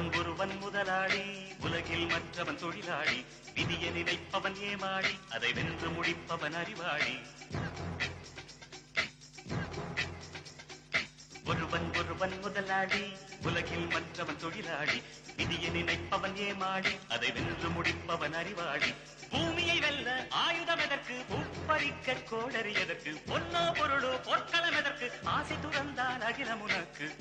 ஒருவன் முதலாளி, உலகில் மற்றவன் தொழிலாளி. விதியை நினைப்பவன் ஏமாளி, அதை வென்று முடிப்பவன் அறிவாளி. ஒருவன் முதலாளி, உலகில் மற்றவன் தொழிலாளி. விதியை நினைப்பவன் ஏமாளி, அதை வென்று முடிப்பவன் அறிவாளி. பூமியை வெல்ல ஆயுதம் எதற்கு, பூப்பறிக்க கோடரி எதற்கு, பொன்னோ பொருளோ பொற்களம் எதற்கு, ஆசை துறந்தால் அகிலம் உனக்கு.